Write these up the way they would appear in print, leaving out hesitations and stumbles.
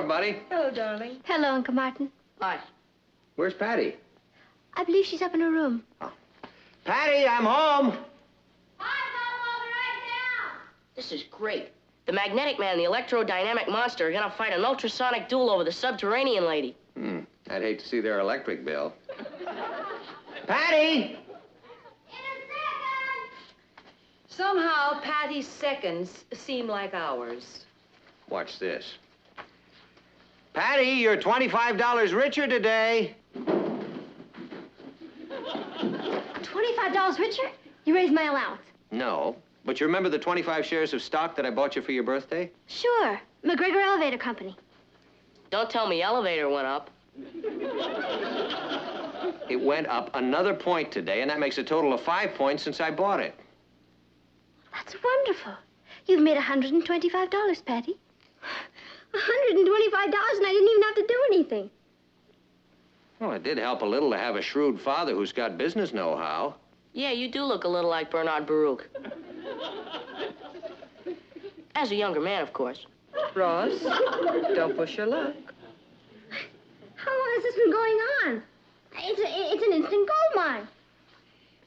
buddy. Hello, darling. Hello, Uncle Martin. Hi. Where's Patty? I believe she's up in her room. Oh. Patty, I'm home. This is great. The magnetic man and the electrodynamic monster are gonna fight an ultrasonic duel over the subterranean lady. I'd hate to see their electric bill. Patty! Somehow, Patty's seconds seem like hours. Watch this. Patty, you're $25 richer today. $25 richer? You raised my allowance. No, but you remember the 25 shares of stock that I bought you for your birthday? Sure. McGregor Elevator Company. Don't tell me elevator went up. It went up another point today, and that makes a total of 5 points since I bought it. That's wonderful. You've made $125, Patty. $125, and I didn't even have to do anything. Well, it did help a little to have a shrewd father who's got business know-how. Yeah, you do look a little like Bernard Baruch. As a younger man, of course. Ross, don't push your luck. How long has this been going on? It's an instant gold mine.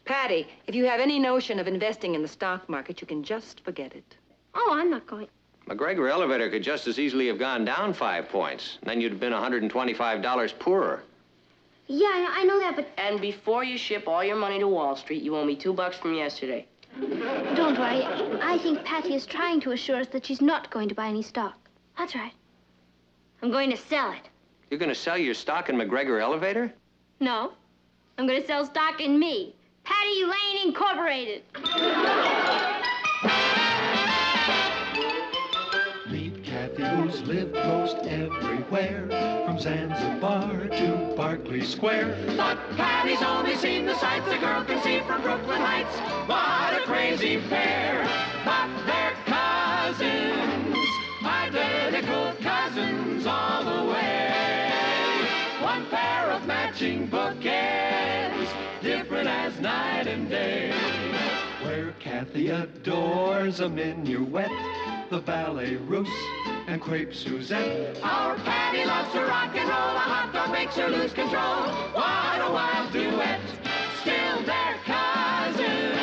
Patty, if you have any notion of investing in the stock market, you can just forget it. Oh, I'm not going. McGregor Elevator could just as easily have gone down 5 points. Then you'd have been $125 poorer. Yeah, I know that, but... And before you ship all your money to Wall Street, you owe me $2 from yesterday. Don't worry. I think Patty is trying to assure us that she's not going to buy any stock. That's right. I'm going to sell it. You're going to sell your stock in McGregor Elevator? No. I'm going to sell stock in me. Patty Lane Incorporated. Meet Kathy, who's lived most everywhere, from Zanzibar to Berkeley Square. But Patty's only seen the sights a girl can see from Brooklyn Heights. What a crazy pair! But they're cousins, identical cousins all the way. One pair of matching bouquets, different as night and day. Where Kathy adores a minuet, the ballet russe, and crepe Suzette. Our Patty loves to rock and roll, a hot dog makes her lose control. What a wild duet, still they're cousins,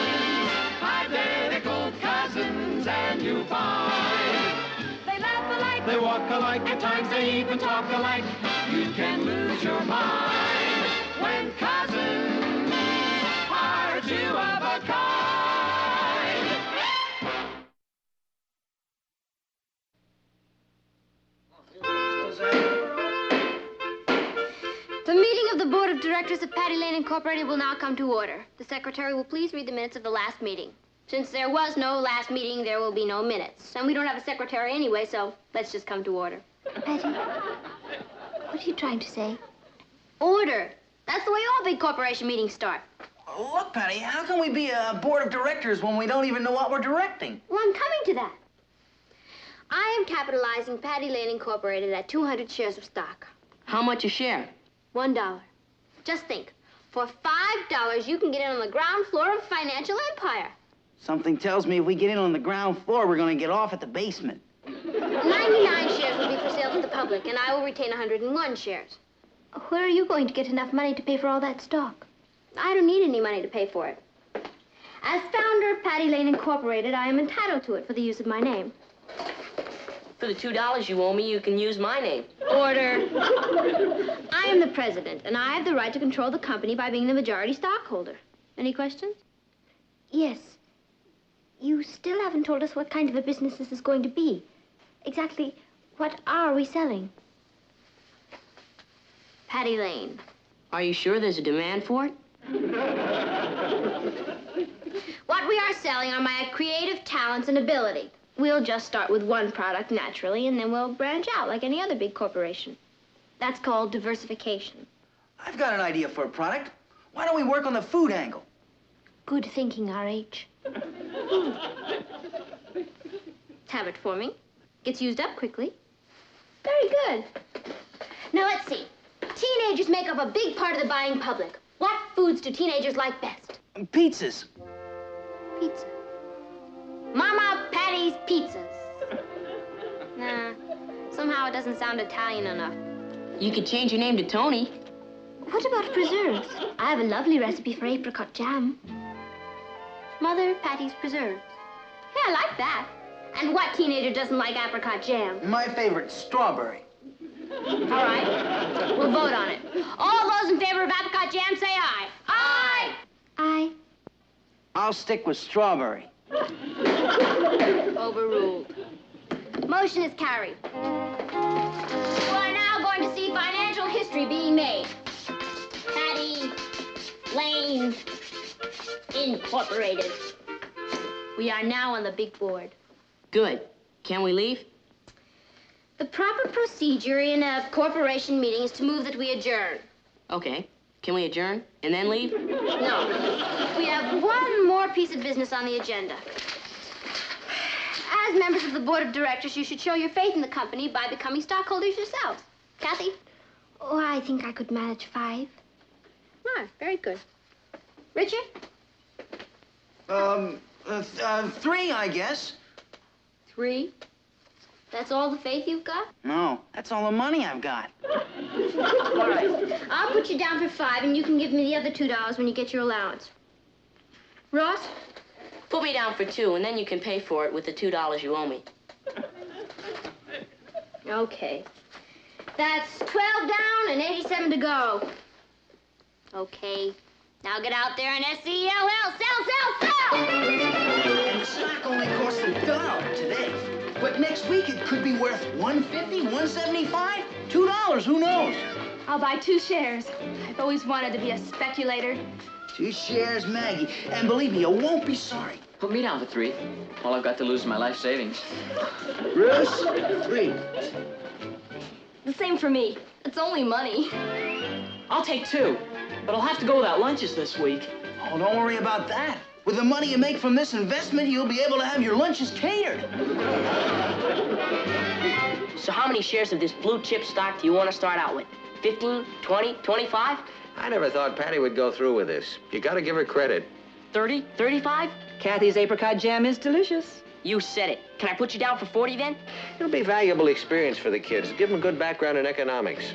identical cousins, and you find they laugh alike, they walk alike, at times they even talk alike. You can lose your mind when cousins are two of a kind. The meeting of the Board of Directors of Patty Lane Incorporated will now come to order. The secretary will please read the minutes of the last meeting. Since there was no last meeting, there will be no minutes. And we don't have a secretary anyway, so let's just come to order. Patty, what are you trying to say? Order. That's the way all big corporation meetings start. Look, Patty, how can we be a board of directors when we don't even know what we're directing? Well, I'm coming to that. I am capitalizing Patty Lane Incorporated at 200 shares of stock. How much a share? $1. Just think, for $5, you can get in on the ground floor of a financial empire. Something tells me if we get in on the ground floor, we're going to get off at the basement. 99 shares will be for sale to the public, and I will retain 101 shares. Where are you going to get enough money to pay for all that stock? I don't need any money to pay for it. As founder of Patty Lane Incorporated, I am entitled to it for the use of my name. For the $2 you owe me, you can use my name. Order. I am the president, and I have the right to control the company by being the majority stockholder. Any questions? Yes. You still haven't told us what kind of a business this is going to be. Exactly what are we selling? Patty Lane. Are you sure there's a demand for it? What we are selling are my creative talents and ability. We'll just start with one product, naturally, and then we'll branch out like any other big corporation. That's called diversification. I've got an idea for a product. Why don't we work on the food angle? Good thinking, R.H. It's habit forming. Gets used up quickly. Very good. Now, let's see. Teenagers make up a big part of the buying public. What foods do teenagers like best? Pizzas. Pizza. Mama Patty's Pizzas. Nah, somehow somehow it doesn't sound Italian enough. You could change your name to Tony. What about preserves? I have a lovely recipe for apricot jam. Mother Patty's preserves. Hey, I like that. And what teenager doesn't like apricot jam? My favorite, strawberry. All right, we'll vote on it. All those in favor of apricot jam, say aye. Aye! Aye. I'll stick with strawberry. Overruled. Motion is carried. We are now going to see financial history being made. Patty Lane Incorporated. We are now on the big board. Good. Can we leave? The proper procedure in a corporation meeting is to move that we adjourn. Okay. Can we adjourn and then leave? No. We have one more piece of business on the agenda. As members of the board of directors, you should show your faith in the company by becoming stockholders yourselves. Kathy? Oh, I think I could manage 5. Ah, very good. Richard? 3, I guess. 3? That's all the faith you've got? No, that's all the money I've got. All right. I'll put you down for 5, and you can give me the other $2 when you get your allowance. Ross? Put me down for 2, and then you can pay for it with the $2 you owe me. Okay. That's 12 down and 87 to go. Okay. Now get out there and S-E-L-L, sell! And the stock only costs $1 today. But next week it could be worth $1.50, $1.75, $2, who knows? I'll buy 2 shares. I've always wanted to be a speculator. 2 shares, Maggie. And believe me, you won't be sorry. Put me down for 3. All I've got to lose is my life savings. Bruce, 3. The same for me. It's only money. I'll take 2, but I'll have to go without lunches this week. Oh, don't worry about that. With the money you make from this investment, you'll be able to have your lunches catered. So how many shares of this blue chip stock do you want to start out with? 15, 20, 25? I never thought Patty would go through with this. You gotta give her credit. 30, 35? Kathy's apricot jam is delicious. You said it. Can I put you down for 40 then? It'll be valuable experience for the kids. Give them a good background in economics.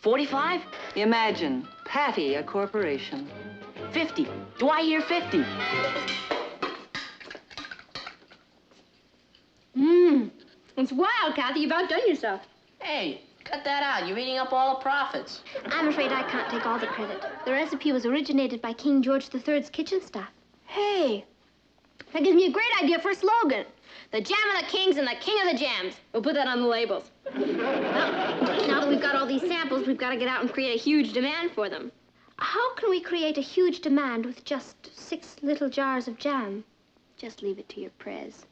45? Imagine, Patty, a corporation. 50. Do I hear 50? It's wild, Kathy. You've outdone yourself. Hey, cut that out. You're eating up all the profits. I'm afraid I can't take all the credit. The recipe was originated by King George III's kitchen staff. Hey, that gives me a great idea for a slogan. The jam of the kings and the king of the jams. We'll put that on the labels. Now that we've got all these samples, we've got to get out and create a huge demand for them. How can we create a huge demand with just 6 little jars of jam? Just leave it to your prez.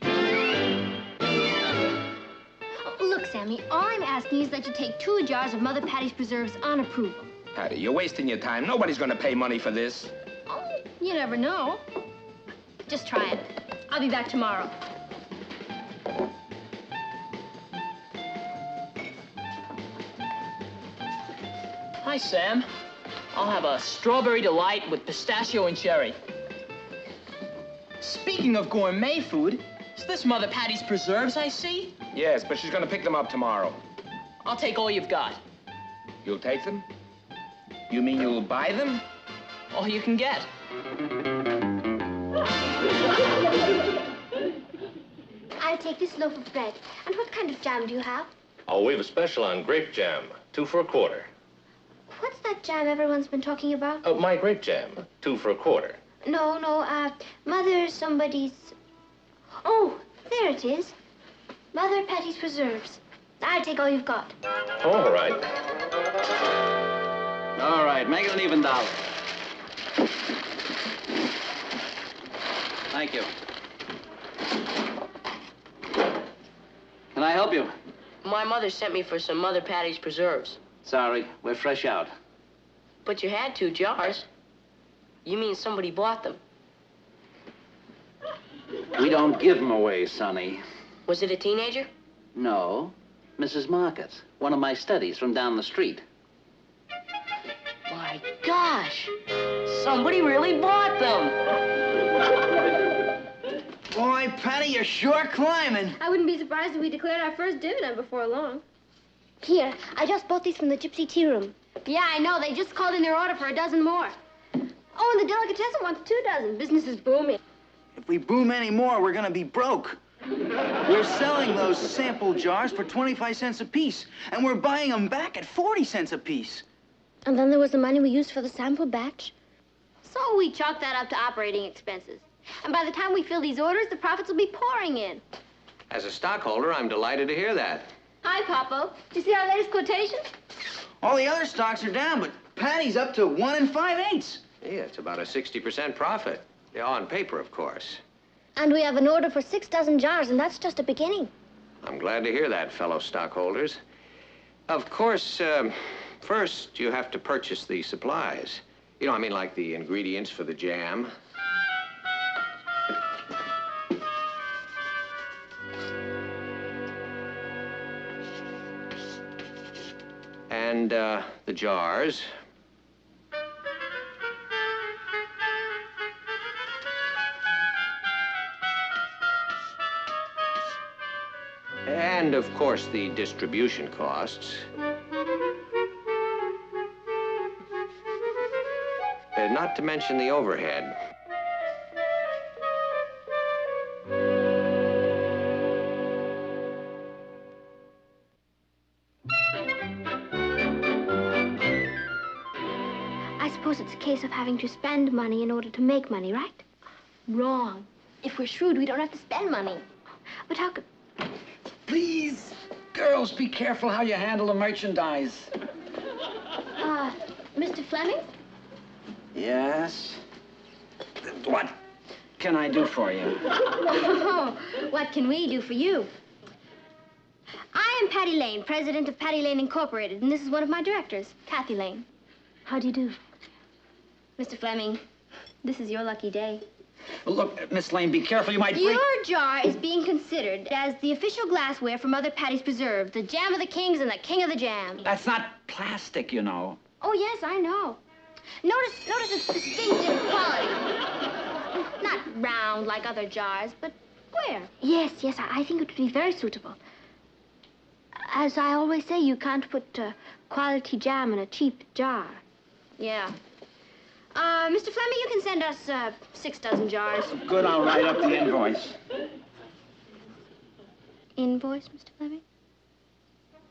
Look, Sammy, all I'm asking is that you take 2 jars of Mother Patty's preserves on approval. Patty, you're wasting your time. Nobody's gonna pay money for this. Oh, you never know. Just try it. I'll be back tomorrow. Hi, Sam. I'll have a strawberry delight with pistachio and cherry. Speaking of gourmet food, is this Mother Patty's preserves I see? Yes, but she's gonna pick them up tomorrow. I'll take all you've got. You'll take them? You mean you'll buy them? All you can get. I'll take this loaf of bread. And what kind of jam do you have? Oh, we have a special on grape jam. 2 for $1. What's that jam everyone's been talking about? Oh, my grape jam. 2 for $1. No, Mother somebody's... Oh, there it is. Mother Patty's preserves. I'll take all you've got. All right. All right, make it an even $1. Thank you. Can I help you? My mother sent me for some Mother Patty's preserves. Sorry, we're fresh out. But you had 2 jars. You mean somebody bought them? We don't give them away, Sonny. Was it a teenager? No, Mrs. Marcus, one of my studies from down the street. My gosh! Somebody really bought them! Boy, Patty, you're sure climbing. I wouldn't be surprised if we declared our first dividend before long. Here, I just bought these from the Gypsy Tea Room. Yeah, I know. They just called in their order for a dozen more. Oh, and the delicatessen wants 2 dozen. Business is booming. If we boom any more, we're gonna be broke. We're selling those sample jars for 25 cents apiece, and we're buying them back at 40 cents apiece. And then there was the money we used for the sample batch. So we chalked that up to operating expenses. And by the time we fill these orders, the profits will be pouring in. As a stockholder, I'm delighted to hear that. Hi, Popo. Did you see our latest quotation? All the other stocks are down, but Patty's up to 1 5/8. Yeah, it's about a 60% profit. Yeah, on paper, of course. And we have an order for 6 dozen jars, and that's just a beginning. I'm glad to hear that, fellow stockholders. Of course, first you have to purchase the supplies. You know, I mean, like the ingredients for the jam. And the jars. And, of course, the distribution costs. Not to mention the overhead. I suppose it's a case of having to spend money in order to make money, right? Wrong. If we're shrewd, we don't have to spend money. But how could... Please, girls, be careful how you handle the merchandise. Mr. Fleming? Yes? What can I do for you? Oh, what can we do for you? I am Patty Lane, president of Patty Lane Incorporated, and this is one of my directors, Kathy Lane. How do you do? Mr. Fleming, this is your lucky day. Look, Miss Lane, be careful. You might break... Your jar is being considered as the official glassware for Mother Patty's Preserve, the jam of the kings and the king of the jam. That's not plastic, you know. Oh, yes, I know. Notice its distinctive quality. Not round like other jars, but square. Yes, I think it would be very suitable. As I always say, you can't put quality jam in a cheap jar. Yeah. Mr. Fleming, you can send us 6 dozen jars. Good, I'll write up the invoice. Invoice, Mr. Fleming?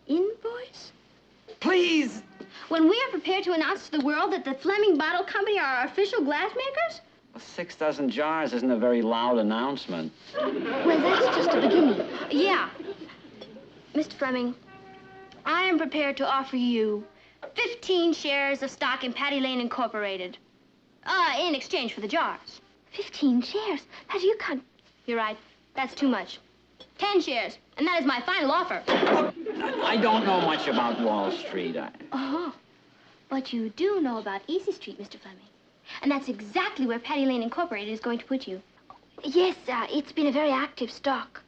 Invoice? Please! When we are prepared to announce to the world that the Fleming Bottle Company are our official glass makers? 6 dozen jars isn't a very loud announcement. Well, that's just a beginning. Yeah. Mr. Fleming, I am prepared to offer you 15 shares of stock in Patty Lane Incorporated. In exchange for the jars. 15 shares? Patty, you can't... You're right. That's too much. 10 shares, and that is my final offer. Look, I don't know much about Wall Street. Oh, but you do know about Easy Street, Mr. Fleming. And that's exactly where Patty Lane Incorporated is going to put you. Yes, it's been a very active stock.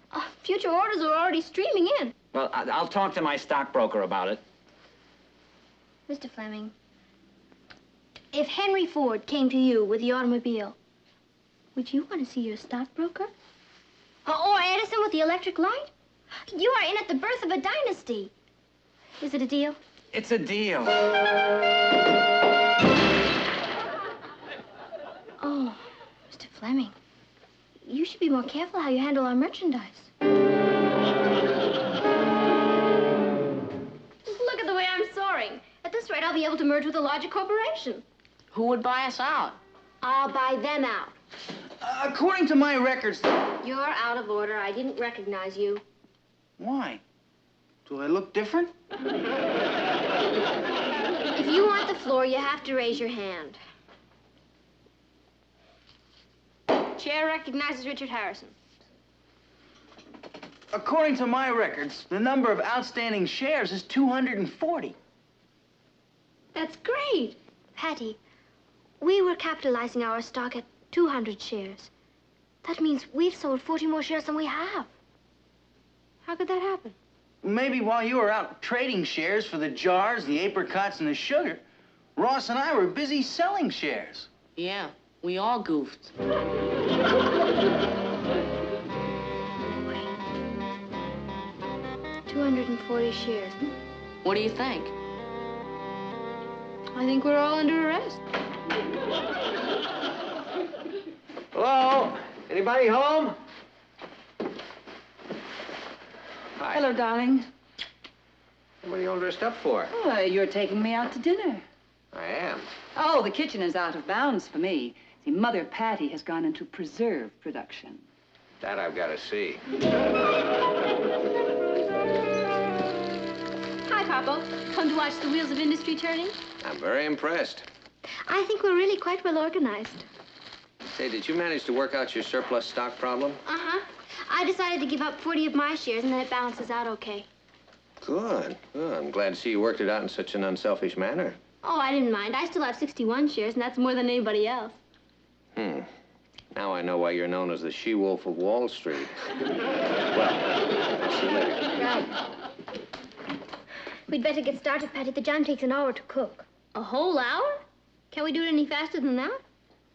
Future orders are already streaming in. Well, I'll talk to my stockbroker about it. Mr. Fleming, if Henry Ford came to you with the automobile, would you want to see your stockbroker? Or Edison with the electric light? You are in at the birth of a dynasty. Is it a deal? It's a deal. Oh, Mr. Fleming, you should be more careful how you handle our merchandise. Look at the way I'm soaring. At this rate, I'll be able to merge with a larger corporation. Who would buy us out? I'll buy them out. According to my records... You're out of order. I didn't recognize you. Why? Do I look different? If you want the floor, you have to raise your hand. Chair recognizes Richard Harrison. According to my records, the number of outstanding shares is 240. That's great. Patty, we were capitalizing our stock at 200 shares. That means we've sold 40 more shares than we have. How could that happen? Maybe while you were out trading shares for the jars, the apricots, and the sugar, Ross and I were busy selling shares. Yeah, we all goofed. 240 shares. What do you think? I think we're all under arrest. Hello? Anybody home? Hi. Hello, darling. What are you all dressed up for? Oh, you're taking me out to dinner. I am. Oh, the kitchen is out of bounds for me. See, Mother Patty has gone into preserve production. That I've got to see. Hi, Papa. Come to watch the wheels of industry turning? I'm very impressed. I think we're really quite well organized. Say, did you manage to work out your surplus stock problem? Uh-huh. I decided to give up 40 of my shares, and then it balances out okay. Good. Good. I'm glad to see you worked it out in such an unselfish manner. Oh, I didn't mind. I still have 61 shares, and that's more than anybody else. Now I know why you're known as the she-wolf of Wall Street. Well, I'll see you later. Right. We'd better get started, Patty. The jam takes an hour to cook. A whole hour? Can we do it any faster than that?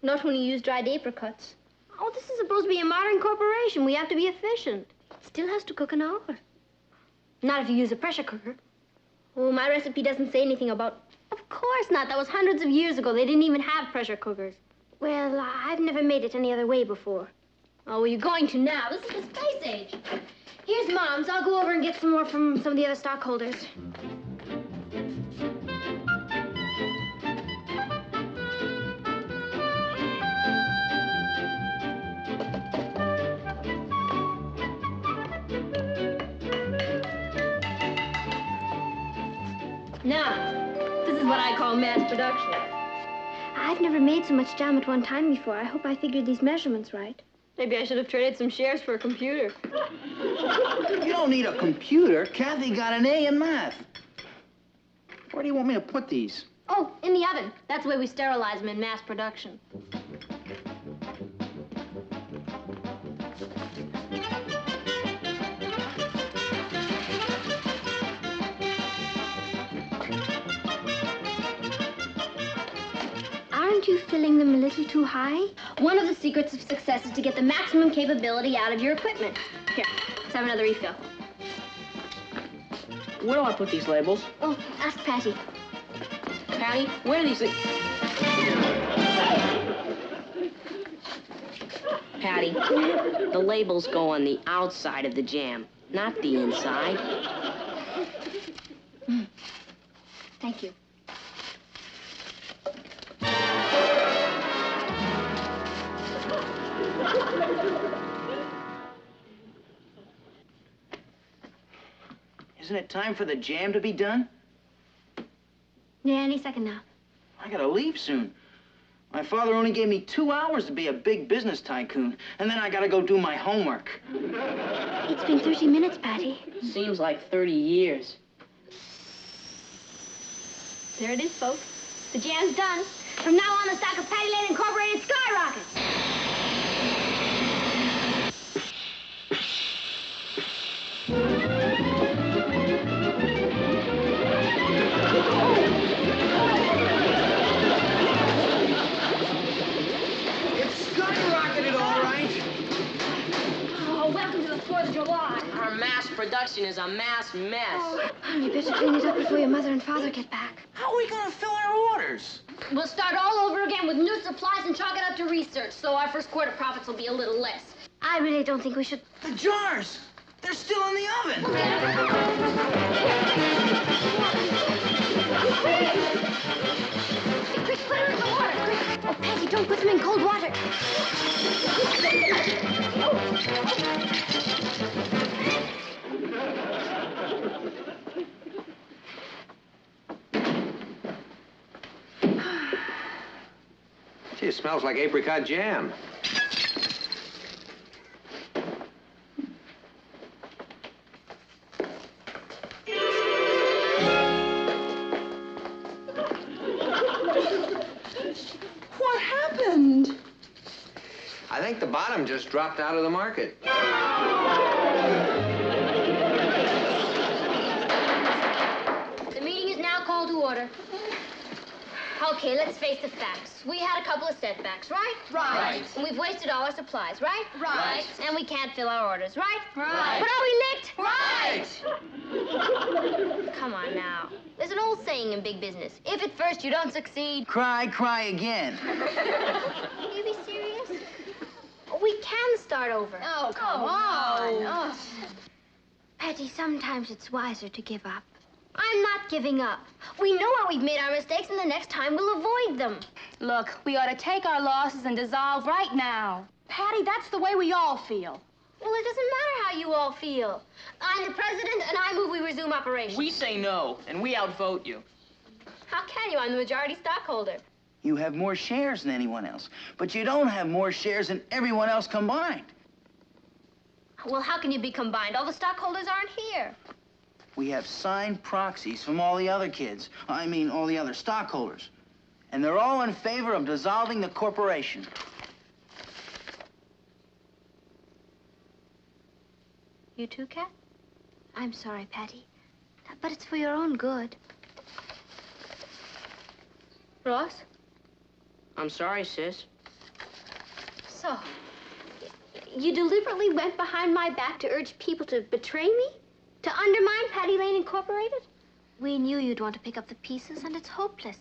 Not when you use dried apricots. Oh, this is supposed to be a modern corporation. We have to be efficient. It still has to cook an hour. Not if you use a pressure cooker. Oh, my recipe doesn't say anything about... Of course not. That was hundreds of years ago. They didn't even have pressure cookers. Well, I've never made it any other way before. Oh, well, you're going to now. This is the space age. Here's Mom's. I'll go over and get some more from some of the other stockholders. Now, this is what I call mass production. I've never made so much jam at one time before. I hope I figured these measurements right. Maybe I should have traded some shares for a computer. You don't need a computer. Kathy got an A in math. Where do you want me to put these? Oh, in the oven. That's the way we sterilize them in mass production. Aren't you filling them a little too high? One of the secrets of success is to get the maximum capability out of your equipment. Here, let's have another refill. Where do I put these labels? Oh, ask Patty. Patty, where are these... Patty, the labels go on the outside of the jam, not the inside. Thank you. Isn't it time for the jam to be done? Yeah, any second now. I gotta leave soon. My father only gave me 2 hours to be a big business tycoon, and then I gotta go do my homework. It's been 30 minutes, Patty. Seems like 30 years. There it is, folks. The jam's done. From now on, the stock of Patty Lane Incorporated skyrockets. It's skyrocketed, all right. Oh, welcome to the 4th of July. Our mass production is a mass mess. Oh, you better clean it up before your mother and father get back. How are we gonna fill our orders? We'll start all over again with new supplies and chalk it up to research, so our first quarter profits will be a little less. I really don't think we should... The jars! They're still in the oven! Quick, put her in the water, quick! Oh, Patty, don't put them in cold water. Gee, it smells like apricot jam. What happened? I think the bottom just dropped out of the market. The meeting is now called to order. Okay, let's face the facts. We had a couple of setbacks, right? Right. And we've wasted all our supplies, right? Right. And we can't fill our orders, right? Right. But are we licked? Right. Come on now. There's an old saying in big business. If at first you don't succeed... Cry, cry again. Can you be serious? We can start over. Oh, come on. Oh. Patty, sometimes it's wiser to give up. I'm not giving up. We know how we've made our mistakes, and the next time we'll avoid them. Look, we ought to take our losses and dissolve right now. Patty, that's the way we all feel. Well, it doesn't matter how you all feel. I'm the president, and I move we resume operations. We say no, and we outvote you. How can you? I'm the majority stockholder. You have more shares than anyone else, but you don't have more shares than everyone else combined. Well, how can you be combined? All the stockholders aren't here. We have signed proxies from all the other kids. I mean, all the other stockholders. And they're all in favor of dissolving the corporation. You too, Kat? I'm sorry, Patty. But it's for your own good. Ross? I'm sorry, sis. So, you deliberately went behind my back to urge people to betray me? To undermine Patty Lane Incorporated? We knew you'd want to pick up the pieces, and it's hopeless.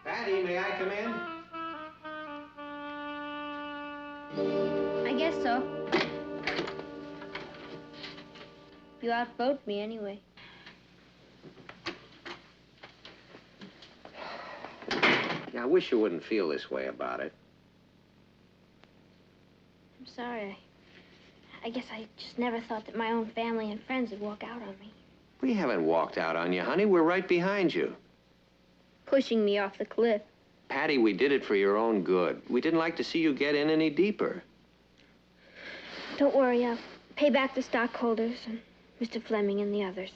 Patty, may I come in? I guess so. You outvote me anyway. Yeah, I wish you wouldn't feel this way about it. I'm sorry. I guess I just never thought that my own family and friends would walk out on me. We haven't walked out on you, honey. We're right behind you. Pushing me off the cliff. Patty, we did it for your own good. We didn't like to see you get in any deeper. Don't worry, I'll pay back the stockholders and Mr. Fleming and the others.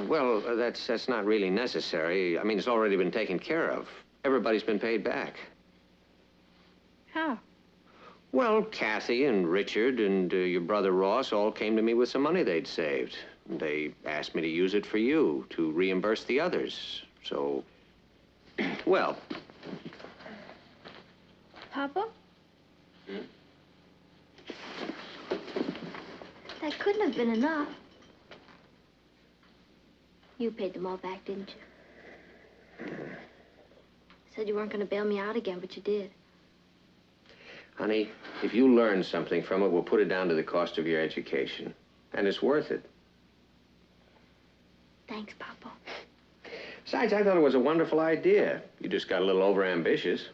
Well, that's not really necessary. I mean, it's already been taken care of. Everybody's been paid back. How? Well, Kathy and Richard and your brother Ross all came to me with some money they'd saved. They asked me to use it for you, to reimburse the others. So, well. Papa? That couldn't have been enough. You paid them all back, didn't you? Said you weren't going to bail me out again, but you did. Honey, if you learn something from it, we'll put it down to the cost of your education. And it's worth it. Thanks, Papa. Besides, I thought it was a wonderful idea. You just got a little overambitious.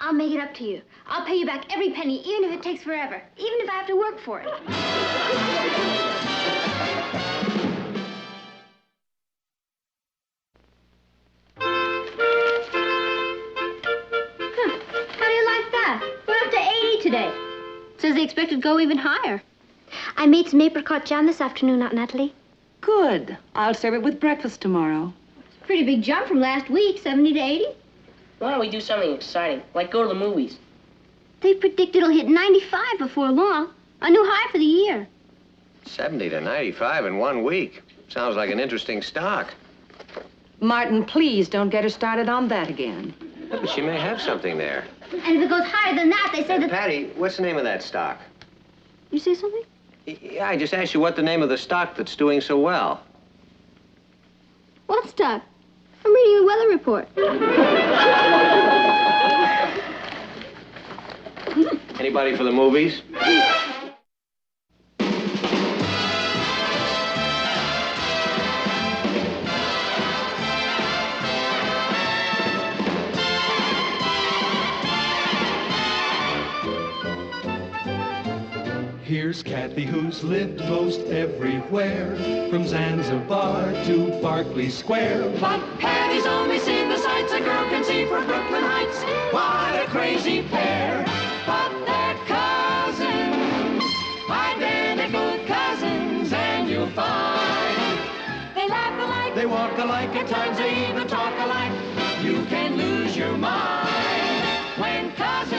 I'll make it up to you. I'll pay you back every penny, even if it takes forever. Even if I have to work for it. How do you like that? We're up to 80 today. Says they expect it to go even higher. I made some apricot jam this afternoon, Aunt Natalie. Good. I'll serve it with breakfast tomorrow. Pretty big jump from last week, 70 to 80. Why don't we do something exciting, like go to the movies? They predict it'll hit 95 before long. A new high for the year. 70 to 95 in 1 week. Sounds like an interesting stock. Martin, please don't get her started on that again. Yeah, but she may have something there. And if it goes higher than that, they say that... Patty, what's the name of that stock? You say something? Yeah, I just asked you what the name of the stock that's doing so well. What stock? I'm reading the weather report. Anybody for the movies? Here's Kathy, who's lived most everywhere, from Zanzibar to Berkeley Square. But Patty's only seen the sign sights a girl can see from Brooklyn Heights. What a crazy pair, but they're cousins, identical cousins, and you'll find they laugh alike, they walk alike, at times they even talk alike. You can lose your mind when cousins